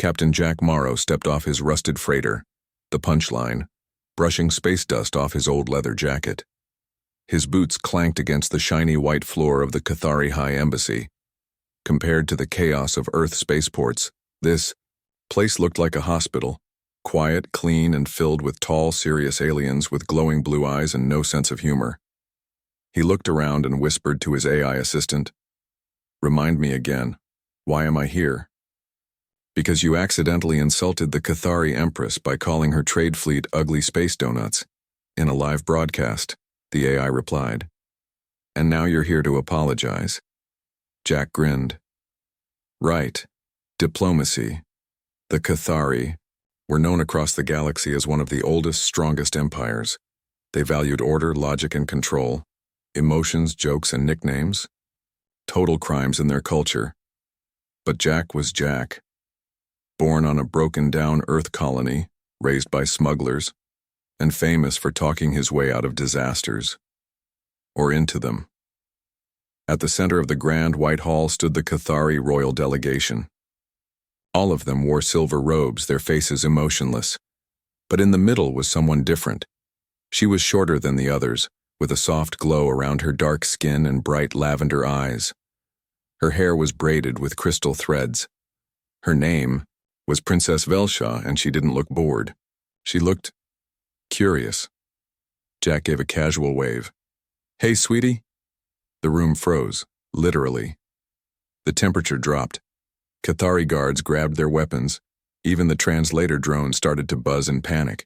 Captain Jack Morrow stepped off his rusted freighter, the Punchline, brushing space dust off his old leather jacket. His boots clanked against the shiny white floor of the Cathari High Embassy. Compared to the chaos of Earth spaceports, this place looked like a hospital, quiet, clean, and filled with tall, serious aliens with glowing blue eyes and no sense of humor. He looked around and whispered to his AI assistant, "Remind me again, why am I here?" "Because you accidentally insulted the Cathari Empress by calling her trade fleet ugly space donuts in a live broadcast," the AI replied. "And now you're here to apologize." Jack grinned. "Right. Diplomacy. The Cathari were known across the galaxy as one of the oldest, strongest empires. They valued order, logic, and control, emotions, jokes, and nicknames. Total crimes in their culture. But Jack was Jack. Born on a broken-down Earth colony, raised by smugglers, and famous for talking his way out of disasters. Or into them. At the center of the grand white hall stood the Cathari royal delegation. All of them wore silver robes, their faces emotionless. But in the middle was someone different. She was shorter than the others, with a soft glow around her dark skin and bright lavender eyes. Her hair was braided with crystal threads. Her name was Princess Velsha, and she didn't look bored. She looked curious. Jack gave a casual wave. "Hey, sweetie." The room froze, literally. The temperature dropped. Cathari guards grabbed their weapons. Even the translator drone started to buzz in panic.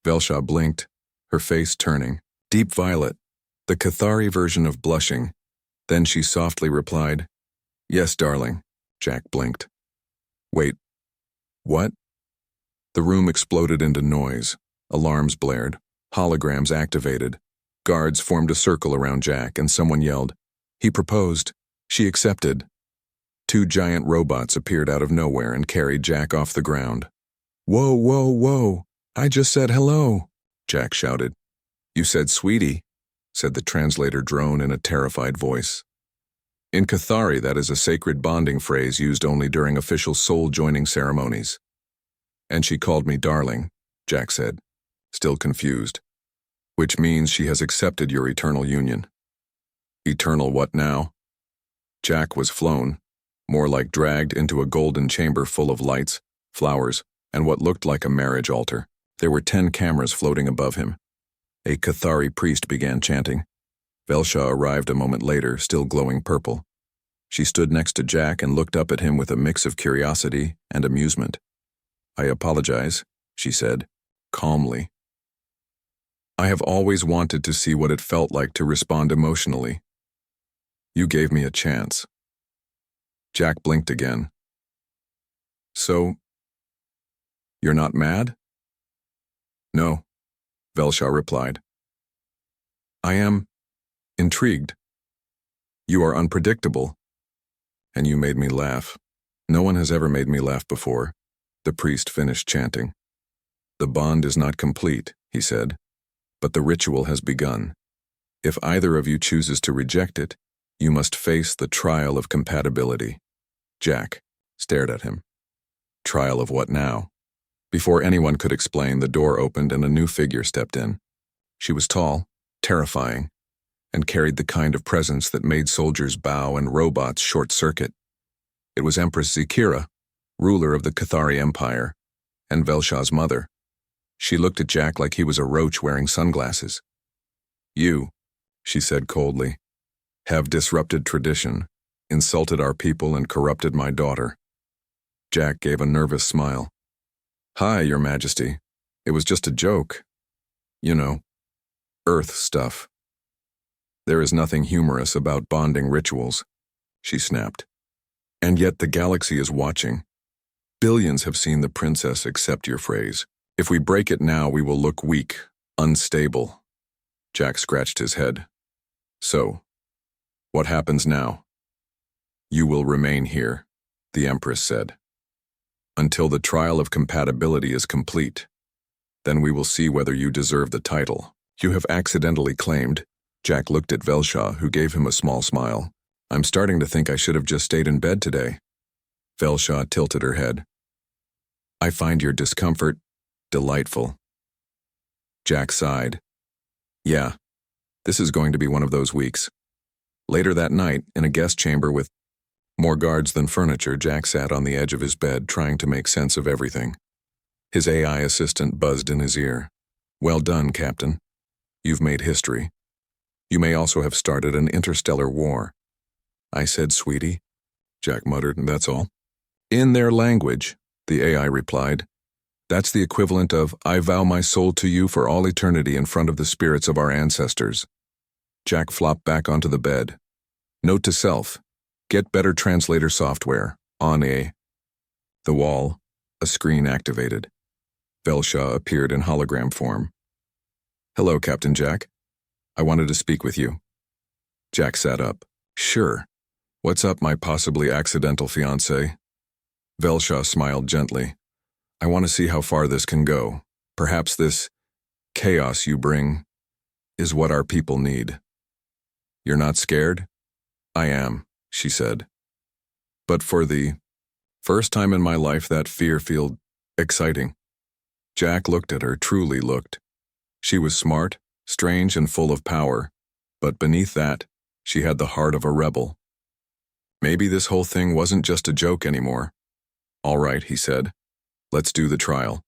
Velsha blinked, her face turning, deep violet, the Cathari version of blushing. Then she softly replied, "Yes, darling." Jack blinked. "Wait, what?" The room exploded into noise. Alarms blared. Holograms activated. Guards formed a circle around Jack, and someone yelled, "He proposed." She accepted. 2 giant robots appeared out of nowhere and carried Jack off the ground. "Whoa, whoa, whoa! I just said hello!" Jack shouted. "You said sweetie," said the translator drone in a terrified voice. In Cathari, that is a sacred bonding phrase used only during official soul-joining ceremonies. "And she called me darling," Jack said, still confused. "Which means she has accepted your eternal union." "Eternal what now?" Jack was flown, more like dragged into a golden chamber full of lights, flowers, and what looked like a marriage altar. There were 10 cameras floating above him. A Cathari priest began chanting. Velsha arrived a moment later, still glowing purple. She stood next to Jack and looked up at him with a mix of curiosity and amusement. "I apologize," she said, calmly. "I have always wanted to see what it felt like to respond emotionally. You gave me a chance." Jack blinked again. "So, you're not mad?" "No," Velsha replied. "I am intrigued. You are unpredictable. And you made me laugh. No one has ever made me laugh before." The priest finished chanting. "The bond is not complete," he said, "but the ritual has begun. If either of you chooses to reject it, you must face the trial of compatibility." Jack stared at him. "Trial of what now?" Before anyone could explain, the door opened and a new figure stepped in. She was tall, terrifying, and carried the kind of presence that made soldiers bow and robots short-circuit. It was Empress Zikira, ruler of the Cathari Empire, and Velsha's mother. She looked at Jack like he was a roach wearing sunglasses. "You," she said coldly, "have disrupted tradition, insulted our people, and corrupted my daughter." Jack gave a nervous smile. "Hi, Your Majesty. It was just a joke. You know, Earth stuff." "There is nothing humorous about bonding rituals," she snapped. "And yet the galaxy is watching. Billions have seen the princess accept your phrase. If we break it now, we will look weak, unstable." Jack scratched his head. "So, what happens now?" "You will remain here," the Empress said, "until the trial of compatibility is complete. Then we will see whether you deserve the title you have accidentally claimed." Jack looked at Velsha, who gave him a small smile. "I'm starting to think I should have just stayed in bed today." Velsha tilted her head. I find your discomfort delightful. Jack sighed. Yeah, this is going to be one of those weeks. Later that night, in a guest chamber with more guards than furniture, Jack sat on the edge of his bed trying to make sense of everything. His AI assistant buzzed in his ear. Well done, Captain. You've made history. You may also have started an interstellar war. I said, sweetie, Jack muttered, and that's all. In their language, the AI replied. That's the equivalent of, I vow my soul to you for all eternity in front of the spirits of our ancestors. Jack flopped back onto the bed. Note to self, get better translator software, on a. The wall, a screen activated. Velshaw appeared in hologram form. Hello, Captain Jack. I wanted to speak with you. Jack sat up. Sure. What's up, my possibly accidental fiancé? Velshaw smiled gently. I want to see how far this can go. Perhaps this chaos you bring is what our people need. You're not scared? I am, she said. But for the first time in my life, that fear felt exciting. Jack looked at her, truly looked. She was smart, strange, and full of power, but beneath that, she had the heart of a rebel. Maybe this whole thing wasn't just a joke anymore. All right, he said. Let's do the trial.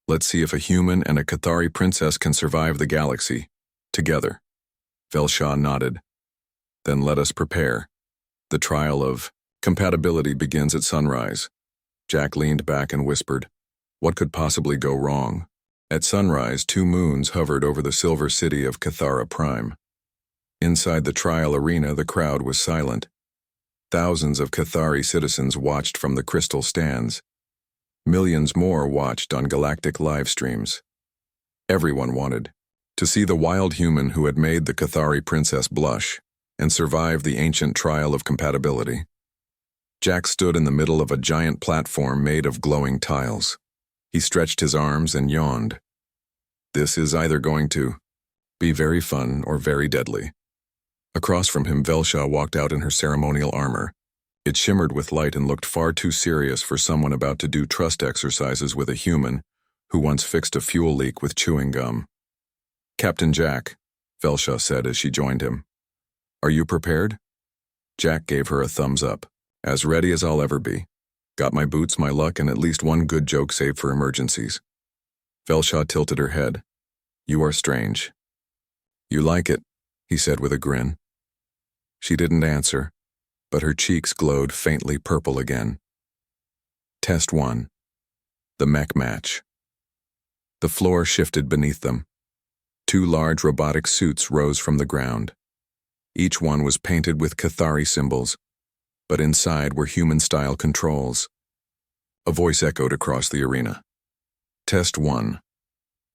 Let's see if a human and a Cathari princess can survive the galaxy. Together. Velshaw nodded. Then let us prepare. The trial of compatibility begins at sunrise. Jack leaned back and whispered, what could possibly go wrong? At sunrise, 2 moons hovered over the silver city of Cathara Prime. Inside the trial arena, the crowd was silent. Thousands of Cathari citizens watched from the crystal stands. Millions more watched on galactic live streams. Everyone wanted to see the wild human who had made the Cathari princess blush and survive the ancient trial of compatibility. Jack stood in the middle of a giant platform made of glowing tiles. He stretched his arms and yawned. This is either going to be very fun or very deadly. Across from him, Velshaw walked out in her ceremonial armor. It shimmered with light and looked far too serious for someone about to do trust exercises with a human who once fixed a fuel leak with chewing gum. Captain Jack, Velshaw said as she joined him. Are you prepared? Jack gave her a thumbs up. As ready as I'll ever be. Got my boots, my luck, and at least one good joke saved for emergencies. Velshaw tilted her head. You are strange. You like it, he said with a grin. She didn't answer, but her cheeks glowed faintly purple again. Test 1. The mech match. The floor shifted beneath them. 2 large robotic suits rose from the ground. Each one was painted with Cathari symbols, but inside were human-style controls. A voice echoed across the arena. Test 1.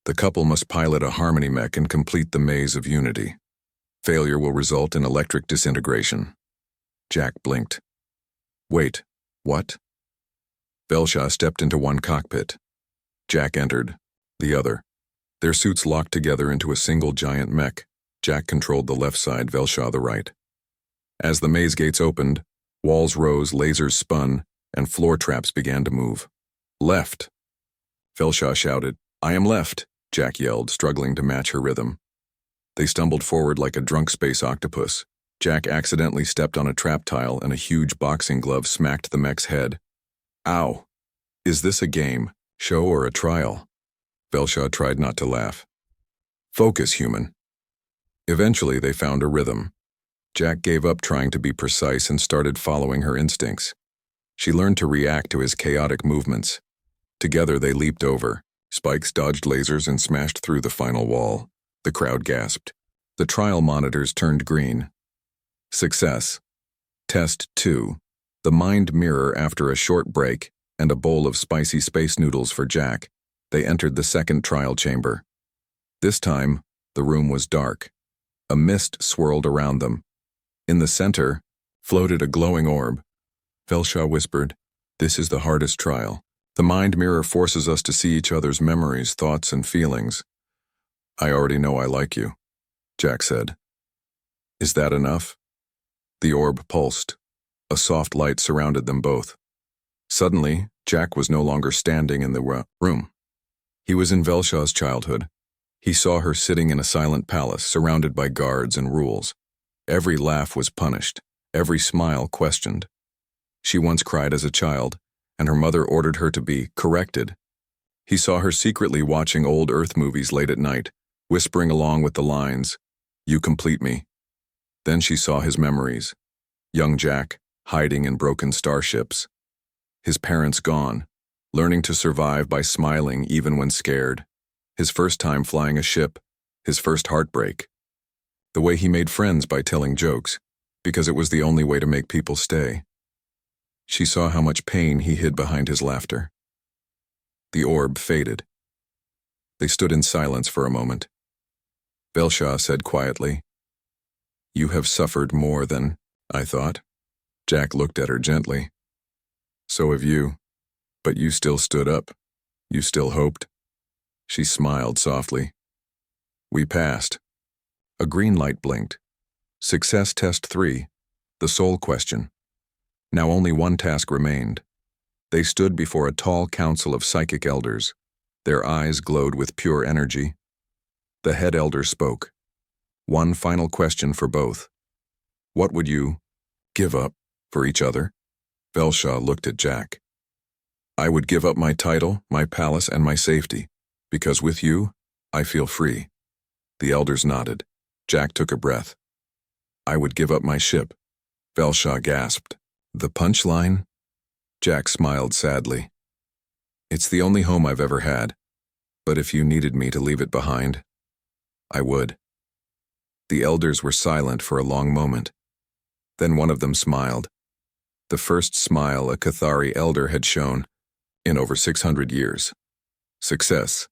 The couple must pilot a harmony mech and complete the maze of unity. Failure will result in electric disintegration. Jack blinked. Wait, what? Velshaw stepped into one cockpit. Jack entered, the other. Their suits locked together into a single giant mech. Jack controlled the left side, Velshaw the right. As the maze gates opened, walls rose, lasers spun, and floor traps began to move. Left! Velshaw shouted. I am left, Jack yelled, struggling to match her rhythm. They stumbled forward like a drunk space octopus. Jack accidentally stepped on a trap tile and a huge boxing glove smacked the mech's head. Ow! Is this a game, show, or a trial? Velshaw tried not to laugh. Focus, human. Eventually, they found a rhythm. Jack gave up trying to be precise and started following her instincts. She learned to react to his chaotic movements. Together, they leaped over. Spikes dodged lasers and smashed through the final wall. The crowd gasped. The trial monitors turned green. Success. Test 2. The mind mirror. After a short break and a bowl of spicy space noodles for Jack, they entered the second trial chamber. This time, the room was dark. A mist swirled around them. In the center floated a glowing orb. Velshaw whispered, This is the hardest trial. The mind mirror forces us to see each other's memories, thoughts, and feelings. I already know I like you, Jack said. Is that enough? The orb pulsed. A soft light surrounded them both. Suddenly, Jack was no longer standing in the room. He was in Velshaw's childhood. He saw her sitting in a silent palace, surrounded by guards and rules. Every laugh was punished, every smile questioned. She once cried as a child, and her mother ordered her to be corrected. He saw her secretly watching old Earth movies late at night, whispering along with the lines, "You complete me." Then she saw his memories. Young Jack, hiding in broken starships. His parents gone, learning to survive by smiling even when scared. His first time flying a ship, his first heartbreak. The way he made friends by telling jokes, because it was the only way to make people stay. She saw how much pain he hid behind his laughter. The orb faded. They stood in silence for a moment. Velshaw said quietly, "You have suffered more than I thought." Jack looked at her gently. "So have you. But you still stood up. You still hoped." She smiled softly. "We passed." A green light blinked. Success test 3, the soul question. Now only one task remained. They stood before a tall council of psychic elders. Their eyes glowed with pure energy. The head elder spoke. One final question for both. What would you give up for each other? Velshaw looked at Jack. "I would give up my title, my palace, and my safety, because with you, I feel free." The elders nodded. Jack took a breath. "I would give up my ship." Velshaw gasped. "The punchline?" Jack smiled sadly. "It's the only home I've ever had, but if you needed me to leave it behind, I would." The elders were silent for a long moment. Then one of them smiled. The first smile a Cathari elder had shown in over 600 years. Success.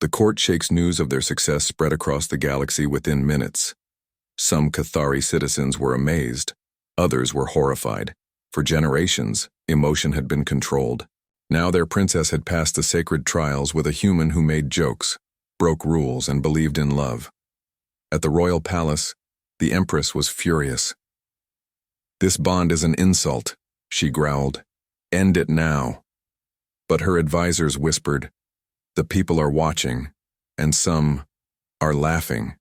The court shakes news of their success spread across the galaxy within minutes. Some Cathari citizens were amazed. Others were horrified. For generations, emotion had been controlled. Now their princess had passed the sacred trials with a human who made jokes, broke rules, and believed in love. At the royal palace, the empress was furious. "This bond is an insult," she growled. "End it now." But her advisors whispered, "The people are watching, and some are laughing."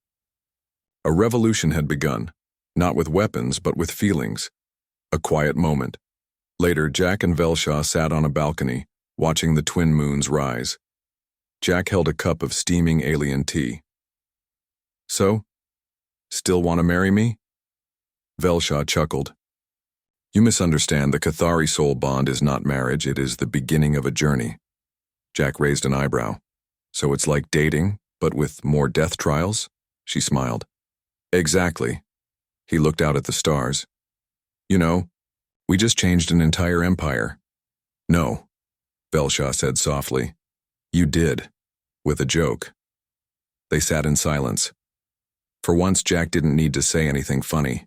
A revolution had begun, not with weapons but with feelings. A quiet moment. Later, Jack and Velshaw sat on a balcony, watching the twin moons rise. Jack held a cup of steaming alien tea. "So, still want to marry me?" Velshaw chuckled. "You misunderstand. The Cathari soul bond is not marriage, it is the beginning of a journey." Jack raised an eyebrow. "So it's like dating, but with more death trials?" She smiled. "Exactly." He looked out at the stars. "You know, we just changed an entire empire." "No," Velshaw said softly. "You did," with a joke. They sat in silence. For once, Jack didn't need to say anything funny.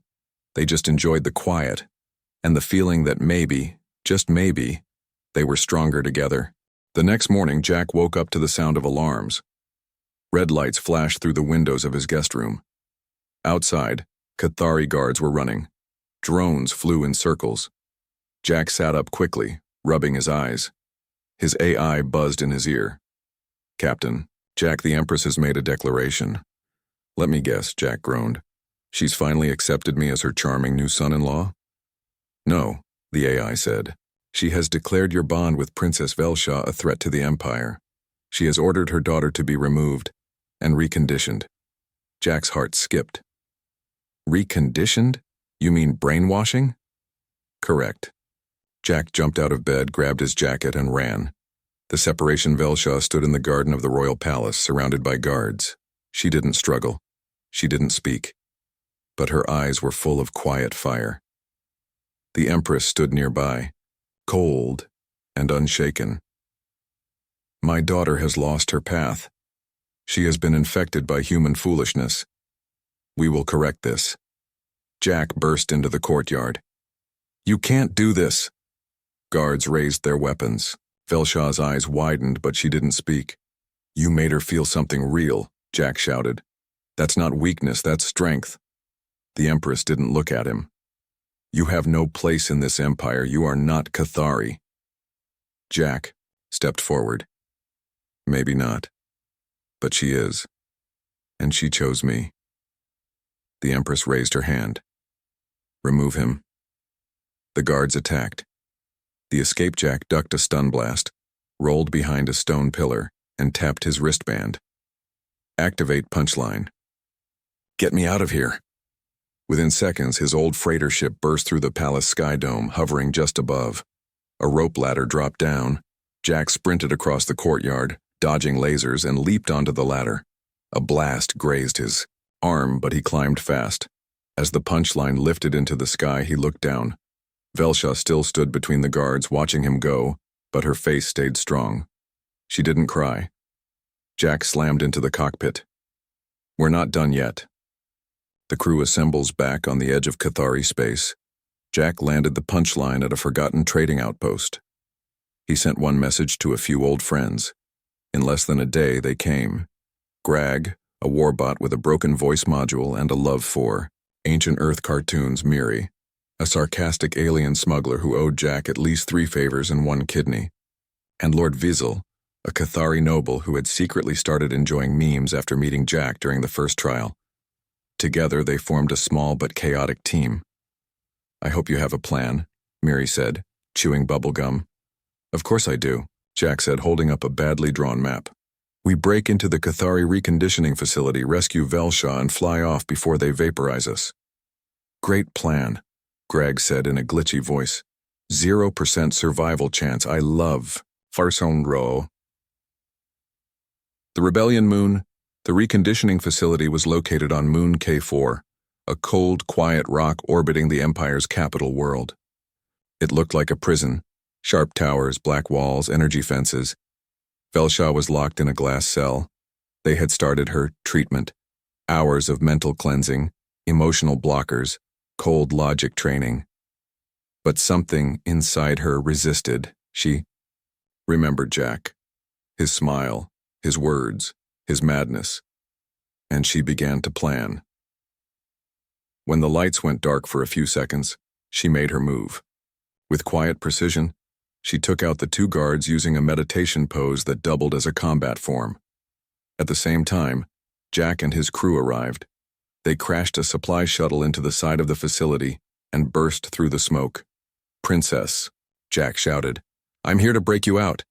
They just enjoyed the quiet, and the feeling that maybe, just maybe, they were stronger together. The next morning, Jack woke up to the sound of alarms. Red lights flashed through the windows of his guest room. Outside, Cathari guards were running. Drones flew in circles. Jack sat up quickly, rubbing his eyes. His AI buzzed in his ear. "Captain, Jack, the Empress has made a declaration." "Let me guess," Jack groaned. "She's finally accepted me as her charming new son-in-law?" "No," the AI said. "She has declared your bond with Princess Velshaw a threat to the Empire. She has ordered her daughter to be removed and reconditioned." Jack's heart skipped. "Reconditioned? You mean brainwashing?" "Correct." Jack jumped out of bed, grabbed his jacket, and ran. The separation Velshaw stood in the garden of the royal palace, surrounded by guards. She didn't struggle. She didn't speak. But her eyes were full of quiet fire. The Empress stood nearby, cold and unshaken. "My daughter has lost her path. She has been infected by human foolishness. We will correct this." Jack burst into the courtyard. "You can't do this!" Guards raised their weapons. Velshaw's eyes widened, but she didn't speak. "You made her feel something real," Jack shouted. "That's not weakness, that's strength." The Empress didn't look at him. "You have no place in this empire. You are not Cathari." Jack stepped forward. Maybe not, but she is, and she chose me. The Empress raised her hand. Remove him. The guards attacked. The escape Jack ducked a stun blast, rolled behind a stone pillar, and tapped his wristband. Activate punchline. Get me out of here. Within seconds, his old freighter ship burst through the palace sky dome, hovering just above. A rope ladder dropped down. Jack sprinted across the courtyard, dodging lasers, and leaped onto the ladder. A blast grazed his arm, but he climbed fast. As the punchline lifted into the sky, he looked down. Velsha still stood between the guards, watching him go, but her face stayed strong. She didn't cry. Jack slammed into the cockpit. We're not done yet. The crew assembles back on the edge of Cathari space. Jack landed the punchline at a forgotten trading outpost. He sent one message to a few old friends. In less than a day, they came. Grag, a warbot with a broken voice module and a love for ancient Earth cartoons, Miri, a sarcastic alien smuggler who owed Jack at least 3 favors and 1 kidney, and Lord Vizel, a Cathari noble who had secretly started enjoying memes after meeting Jack during the first trial. Together, they formed a small but chaotic team. I hope you have a plan, Miri said, chewing bubblegum. Of course I do, Jack said, holding up a badly drawn map. We break into the Cathari reconditioning facility, rescue Velsha, and fly off before they vaporize us. Great plan, Greg said in a glitchy voice. 0% survival chance. I love Farson Ro. The Rebellion Moon. The reconditioning facility was located on Moon K4, a cold, quiet rock orbiting the Empire's capital world. It looked like a prison, sharp towers, black walls, energy fences. Velsha was locked in a glass cell. They had started her treatment. Hours of mental cleansing, emotional blockers, cold logic training. But something inside her resisted. She remembered Jack, his smile, his words, his madness, and she began to plan. When the lights went dark for a few seconds, she made her move. With quiet precision, she took out the 2 guards using a meditation pose that doubled as a combat form. At the same time, Jack and his crew arrived. They crashed a supply shuttle into the side of the facility and burst through the smoke. Princess, Jack shouted, I'm here to break you out.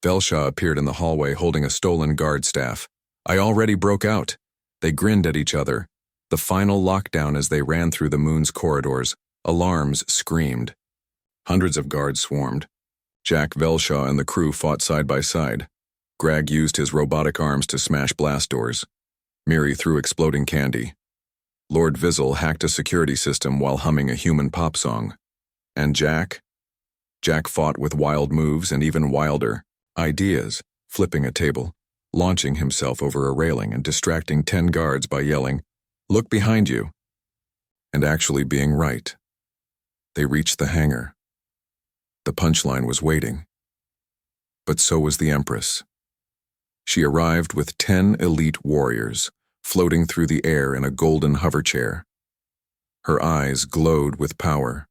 Velsha appeared in the hallway holding a stolen guard staff. I already broke out. They grinned at each other. The final lockdown as they ran through the moon's corridors. Alarms screamed. Hundreds of guards swarmed. Jack, Velsha, and the crew fought side by side. Greg used his robotic arms to smash blast doors. Miri threw exploding candy. Lord Vizel hacked a security system while humming a human pop song. And Jack? Jack fought with wild moves and even wilder ideas, flipping a table, launching himself over a railing and distracting 10 guards by yelling, Look behind you, and actually being right. They reached the hangar. The punchline was waiting. But so was the Empress. She arrived with 10 elite warriors, floating through the air in a golden hover chair. Her eyes glowed with power.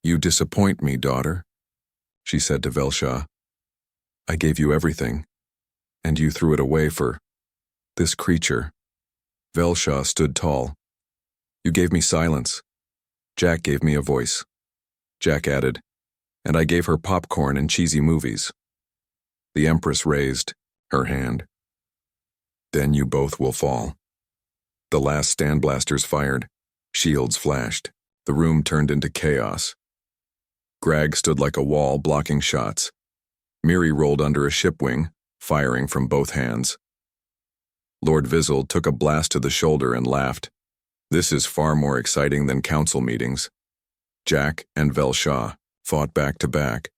You disappoint me, daughter, she said to Velsha. I gave you everything, and you threw it away for this creature. Velsha stood tall. You gave me silence. Jack gave me a voice. Jack added, and I gave her popcorn and cheesy movies. The Empress raised her hand. Then you both will fall. The last standblasters fired. Shields flashed. The room turned into chaos. Greg stood like a wall, blocking shots. Miri rolled under a ship wing, firing from both hands. Lord Vizel took a blast to the shoulder and laughed. This is far more exciting than council meetings. Jack and Velsha fought back to back.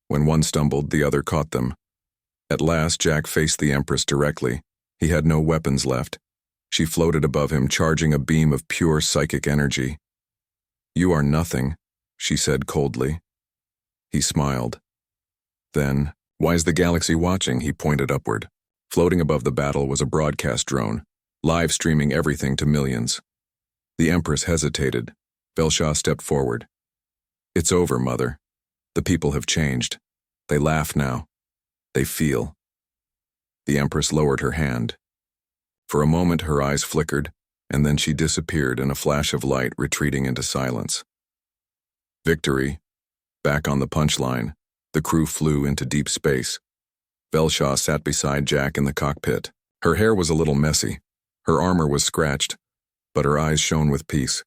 When one stumbled, the other caught them. At last, Jack faced the Empress directly. He had no weapons left. She floated above him, charging a beam of pure psychic energy. You are nothing, she said coldly. He smiled. Then, why's the galaxy watching? He pointed upward. Floating above the battle was a broadcast drone, live streaming everything to millions. The Empress hesitated. Velsha stepped forward. It's over, Mother. The people have changed. They laugh now. They feel. The Empress lowered her hand. For a moment her eyes flickered, and then she disappeared in a flash of light, retreating into silence. Victory. Back on the punchline, the crew flew into deep space. Velshaw sat beside Jack in the cockpit. Her hair was a little messy. Her armor was scratched, but her eyes shone with peace.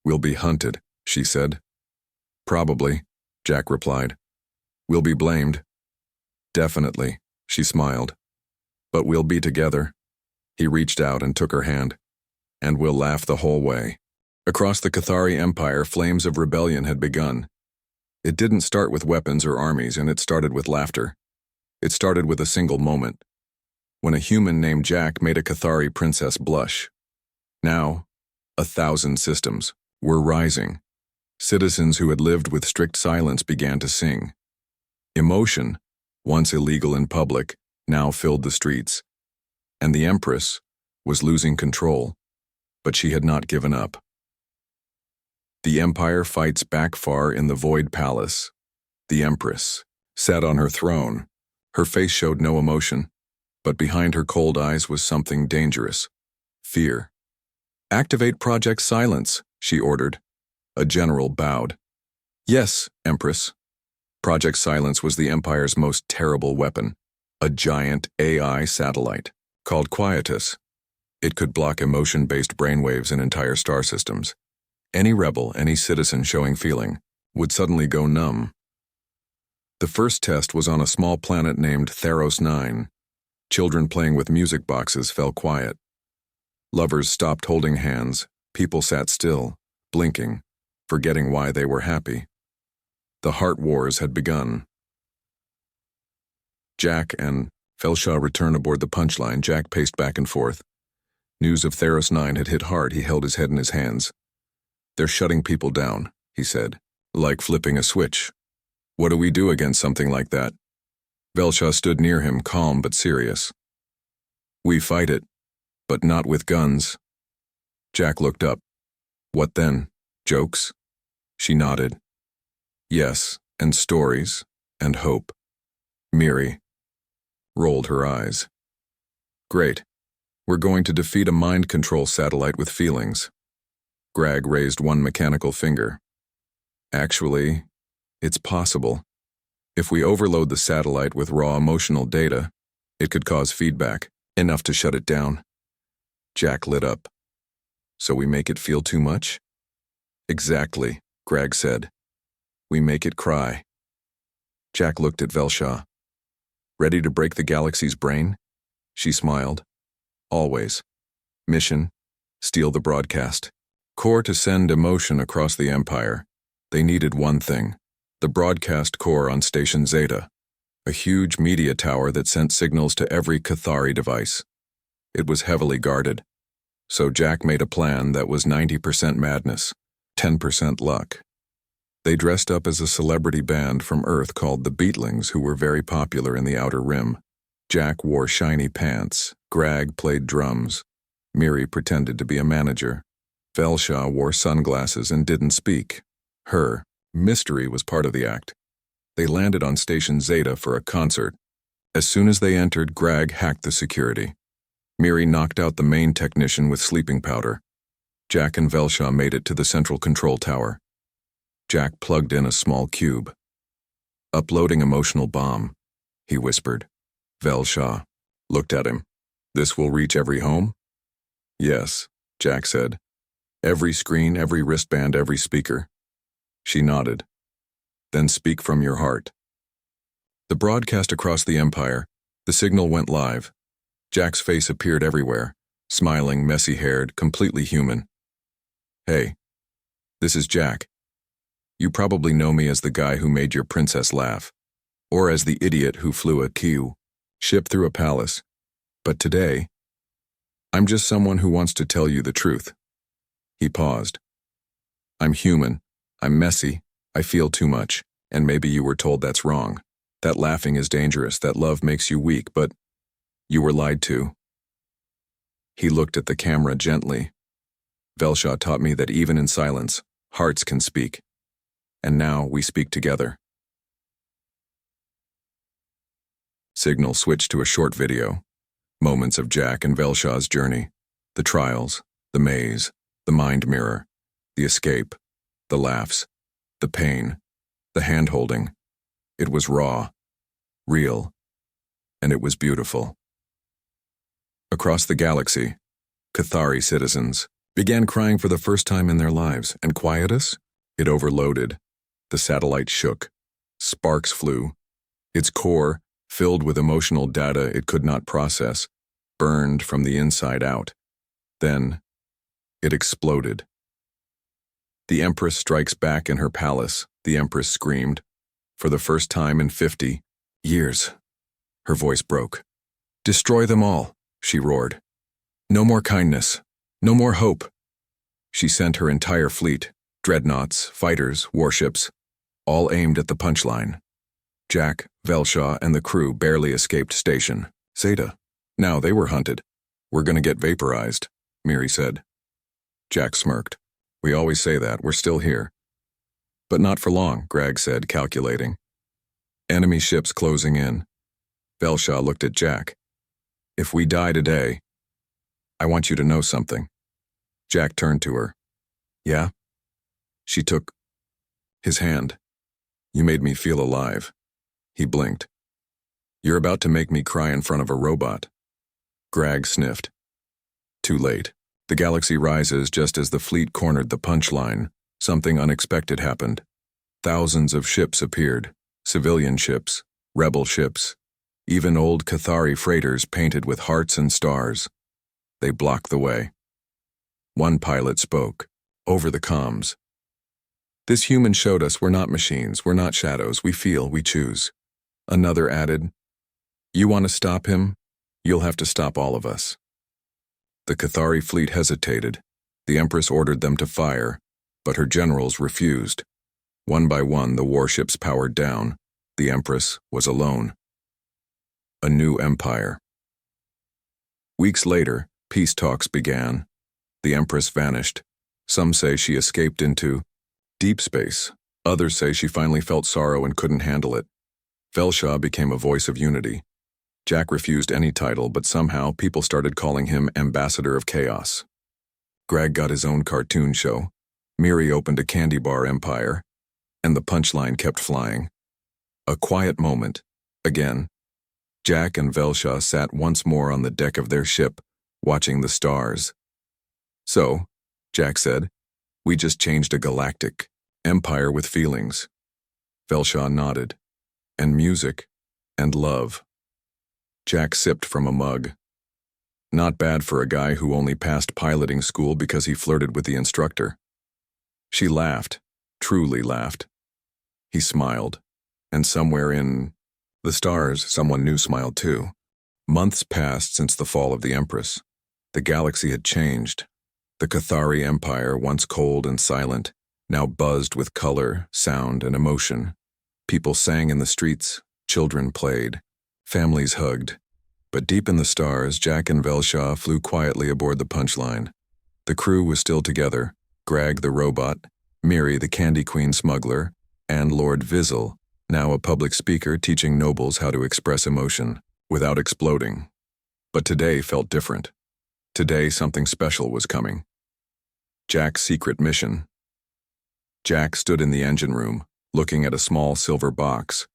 "We'll be hunted," she said. "Probably," Jack replied. "We'll be blamed." "Definitely," she smiled. "But we'll be together." He reached out and took her hand. "And we'll laugh the whole way." Across the Cathari Empire, flames of rebellion had begun. It didn't start with weapons or armies, and it started with laughter. It started with a single moment, when a human named Jack made a Cathari princess blush. Now, 1,000 systems were rising. Citizens who had lived with strict silence began to sing. Emotion, once illegal in public, now filled the streets. And the Empress was losing control, but she had not given up. The Empire fights back far in the Void Palace. The Empress sat on her throne. Her face showed no emotion, but behind her cold eyes was something dangerous. Fear. "Activate Project Silence," she ordered. A general bowed. "Yes, Empress." Project Silence was the Empire's most terrible weapon, a giant AI satellite called Quietus. It could block emotion-based brainwaves in entire star systems. Any rebel, any citizen showing feeling, would suddenly go numb. The first test was on a small planet named Theros 9. Children playing with music boxes fell quiet. Lovers stopped holding hands. People sat still, blinking, forgetting why they were happy. The heart wars had begun. Jack and Velshaw returned aboard the punchline. Jack paced back and forth. News of Theros 9 had hit hard. He held his head in his hands. "They're shutting people down," he said, "like flipping a switch. What do we do against something like that?" Velshaw stood near him, calm but serious. "We fight it, but not with guns." Jack looked up. "What then? Jokes?" She nodded. "Yes, and stories, and hope." Miri rolled her eyes. "Great. We're going to defeat a mind control satellite with feelings." Greg raised one mechanical finger. "Actually, it's possible. If we overload the satellite with raw emotional data, it could cause feedback, enough to shut it down." Jack lit up. "So we make it feel too much?" "Exactly," Greg said. "We make it cry." Jack looked at Velshaw. "Ready to break the galaxy's brain?" She smiled. "Always. Mission: steal the broadcast. Core to send emotion across the Empire. They needed one thing: the broadcast core on Station Zeta, a huge media tower that sent signals to every Cathari device. It was heavily guarded, so Jack made a plan that was 90% madness, 10% luck. They dressed up as a celebrity band from Earth called the Beatlings, who were very popular in the Outer Rim. Jack wore shiny pants. Greg played drums. Miri pretended to be a manager. Velshaw wore sunglasses and didn't speak. Her mystery was part of the act. They landed on Station Zeta for a concert. As soon as they entered, Greg hacked the security. Miri knocked out the main technician with sleeping powder. Jack and Velshaw made it to the central control tower. Jack plugged in a small cube. "Uploading emotional bomb," he whispered. Velshaw looked at him. "This will reach every home?" "Yes," Jack said. "Every screen, every wristband, every speaker." She nodded. "Then speak from your heart." The broadcast across the Empire, the signal went live. Jack's face appeared everywhere, smiling, messy-haired, completely human. "Hey, this is Jack. You probably know me as the guy who made your princess laugh, or as the idiot who flew a Q ship through a palace. But today, I'm just someone who wants to tell you the truth." He paused. "I'm human. I'm messy. I feel too much. And maybe you were told that's wrong. That laughing is dangerous, that love makes you weak, but you were lied to." He looked at the camera gently. "Velshaw taught me that even in silence, hearts can speak. And now we speak together." Signal switched to a short video. Moments of Jack and Velshaw's journey. The trials, the maze, the mind mirror, the escape, the laughs, the pain, the hand-holding. It was raw, real, and it was beautiful. Across the galaxy, Cathari citizens began crying for the first time in their lives, and quietus? It overloaded. The satellite shook. Sparks flew. Its core, filled with emotional data it could not process, burned from the inside out. Then, it exploded. The Empress strikes back in her palace, the Empress screamed. For the first time in 50 years. Her voice broke. Destroy them all, she roared. No more kindness. No more hope. She sent her entire fleet, dreadnoughts, fighters, warships, all aimed at the punchline. Jack, Velshaw, and the crew barely escaped station. Zeta. Now they were hunted. We're gonna get vaporized, Miri said. Jack smirked. We always say that, we're still here. But not for long, Greg said, calculating. Enemy ships closing in. Velshaw looked at Jack. If we die today, I want you to know something. Jack turned to her. Yeah? She took his hand. You made me feel alive. He blinked. You're about to make me cry in front of a robot. Greg sniffed. Too late. The galaxy rises just as the fleet cornered the punchline. Something unexpected happened. Thousands of ships appeared. Civilian ships, rebel ships, even old Cathari freighters painted with hearts and stars. They blocked the way. One pilot spoke, over the comms. This human showed us we're not machines, we're not shadows, we feel, we choose. Another added, you want to stop him? You'll have to stop all of us. The Cathari fleet hesitated. The Empress ordered them to fire, but her generals refused. One by one, the warships powered down. The Empress was alone. A new empire. Weeks later, peace talks began. The Empress vanished. Some say she escaped into deep space. Others say she finally felt sorrow and couldn't handle it. Velshaw became a voice of unity. Jack refused any title, but somehow people started calling him Ambassador of Chaos. Greg got his own cartoon show. Miri opened a candy bar empire. And the punchline kept flying. A quiet moment. Again. Jack and Velshaw sat once more on the deck of their ship, watching the stars. So, Jack said, we just changed a galactic empire with feelings. Velshaw nodded. And music. And love. Jack sipped from a mug. Not bad for a guy who only passed piloting school because he flirted with the instructor. She laughed, truly laughed. He smiled, and somewhere in the stars, someone new smiled too. Months passed since the fall of the Empress. The galaxy had changed. The Cathari Empire, once cold and silent, now buzzed with color, sound, and emotion. People sang in the streets, children played, families hugged. But deep in the stars, Jack and Velshaw flew quietly aboard the punchline. The crew was still together, Greg the robot, Miri the Candy Queen smuggler, and Lord Vizzle, now a public speaker teaching nobles how to express emotion without exploding. But today felt different. Today something special was coming. Jack's secret mission. Jack stood in the engine room, looking at a small silver box.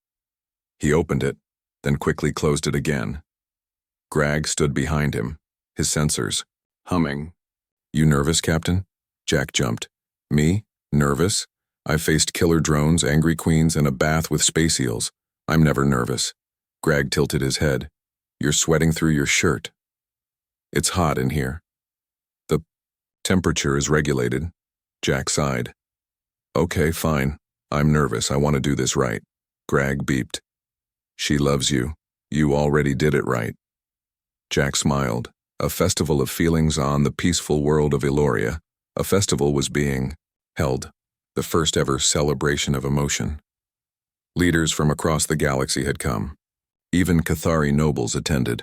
He opened it, then quickly closed it again. Greg stood behind him, his sensors humming. You nervous, Captain? Jack jumped. Me? Nervous? I've faced killer drones, angry queens, and a bath with space eels. I'm never nervous. Greg tilted his head. You're sweating through your shirt. It's hot in here. The temperature is regulated. Jack sighed. Okay, fine. I'm nervous. I want to do this right. Greg beeped. She loves you. You already did it right. Jack smiled. A festival of feelings on the peaceful world of Eloria. A festival was being held. The first ever celebration of emotion. Leaders from across the galaxy had come. Even Cathari nobles attended,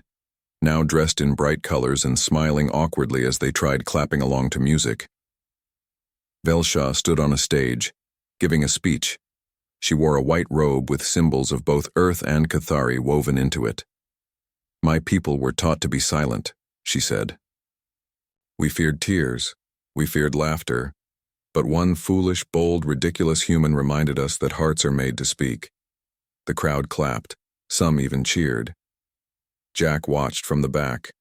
now dressed in bright colors and smiling awkwardly as they tried clapping along to music. Velshaw stood on a stage, giving a speech. She wore a white robe with symbols of both Earth and Cathari woven into it. My people were taught to be silent, she said. We feared tears, we feared laughter, but one foolish, bold, ridiculous human reminded us that hearts are made to speak. The crowd clapped, some even cheered. Jack watched from the back,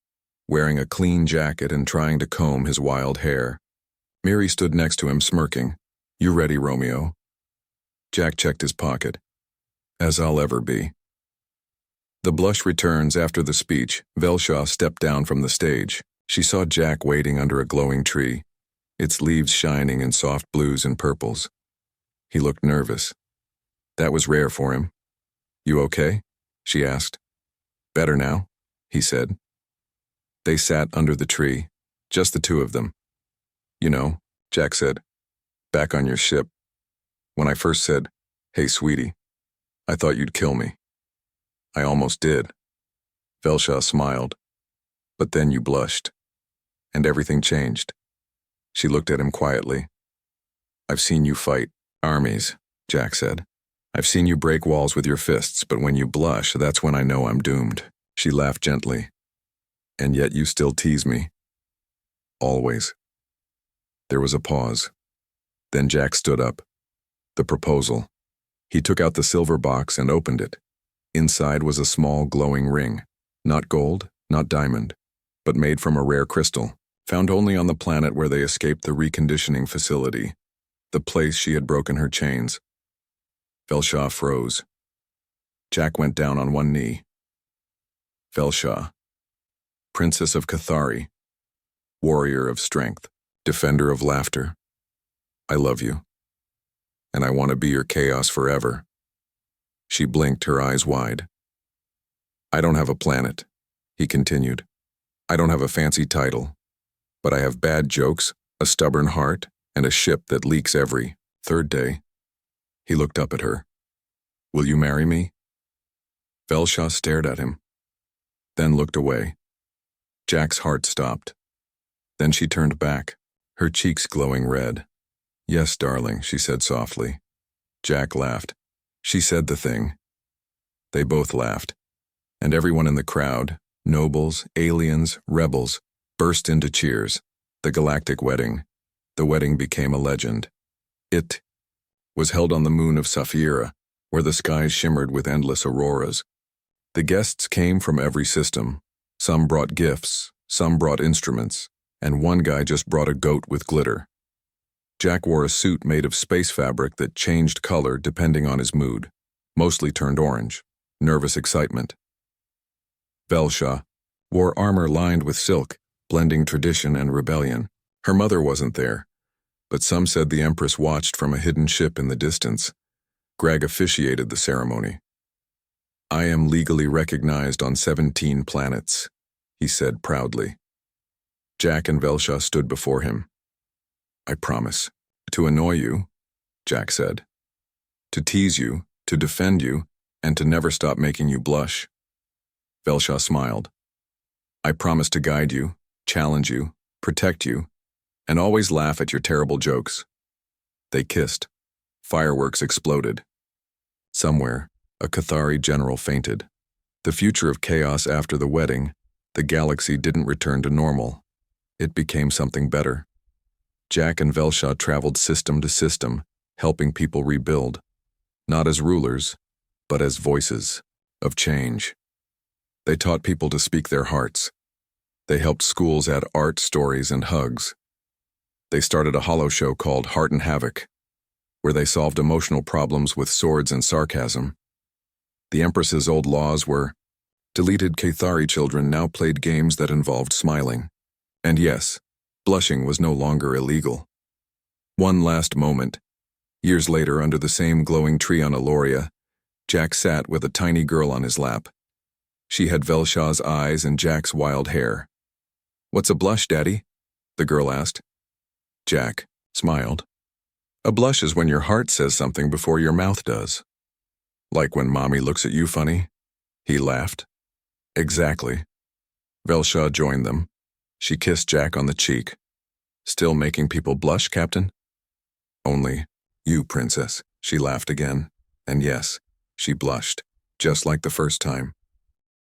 wearing a clean jacket and trying to comb his wild hair. Miri stood next to him, smirking. You ready, Romeo? Jack checked his pocket. As I'll ever be. The blush returns after the speech. Velshaw stepped down from the stage. She saw Jack waiting under a glowing tree, its leaves shining in soft blues and purples. He looked nervous. That was rare for him. You okay? She asked. Better now, he said. They sat under the tree, just the two of them. You know, Jack said, back on your ship. When I first said, hey, sweetie, I thought you'd kill me. I almost did. Velshaw smiled. But then you blushed. And everything changed. She looked at him quietly. I've seen you fight armies, Jack said. I've seen you break walls with your fists, but when you blush, that's when I know I'm doomed. She laughed gently. And yet you still tease me. Always. There was a pause. Then Jack stood up. The proposal. He took out the silver box and opened it. Inside was a small glowing ring. Not gold, not diamond, but made from a rare crystal, found only on the planet where they escaped the reconditioning facility, the place she had broken her chains. Velshaw froze. Jack went down on one knee. Velshaw, Princess of Cathari, warrior of strength, defender of laughter. I love you. And I want to be your chaos forever. She blinked, her eyes wide. I don't have a planet, he continued. I don't have a fancy title, but I have bad jokes, a stubborn heart, and a ship that leaks every third day. He looked up at her. Will you marry me? Velshaw stared at him, then looked away. Jack's heart stopped. Then she turned back, her cheeks glowing red. Yes, darling, she said softly. Jack laughed. She said the thing. They both laughed, and everyone in the crowd, nobles, aliens, rebels, burst into cheers. The galactic wedding. The wedding became a legend. It was held on the moon of Saphira, where the skies shimmered with endless auroras. The guests came from every system. Some brought gifts, some brought instruments, and one guy just brought a goat with glitter. Jack wore a suit made of space fabric that changed color depending on his mood, mostly turned orange, nervous excitement. Velshaw wore armor lined with silk, blending tradition and rebellion. Her mother wasn't there, but some said the Empress watched from a hidden ship in the distance. Greg officiated the ceremony. I am legally recognized on 17 planets, he said proudly. Jack and Velshaw stood before him. I promise. To annoy you, Jack said. To tease you, to defend you, and to never stop making you blush. Velshaw smiled. I promise to guide you, challenge you, protect you, and always laugh at your terrible jokes. They kissed. Fireworks exploded. Somewhere, a Cathari general fainted. The future of chaos after the wedding, the galaxy didn't return to normal. It became something better. Jack and Velshaw traveled system to system, helping people rebuild, not as rulers, but as voices of change. They taught people to speak their hearts. They helped schools add art, stories, and hugs. They started a holo show called Heart and Havoc, where they solved emotional problems with swords and sarcasm. The Empress's old laws were deleted. Cathari children now played games that involved smiling. And yes, blushing was no longer illegal. One last moment. Years later, under the same glowing tree on Aloria, Jack sat with a tiny girl on his lap. She had Velshaw's eyes and Jack's wild hair. What's a blush, Daddy? The girl asked. Jack smiled. A blush is when your heart says something before your mouth does. Like when Mommy looks at you funny? He laughed. Exactly. Velshaw joined them. She kissed Jack on the cheek. Still making people blush, Captain? Only you, Princess. She laughed again. And yes, she blushed, just like the first time.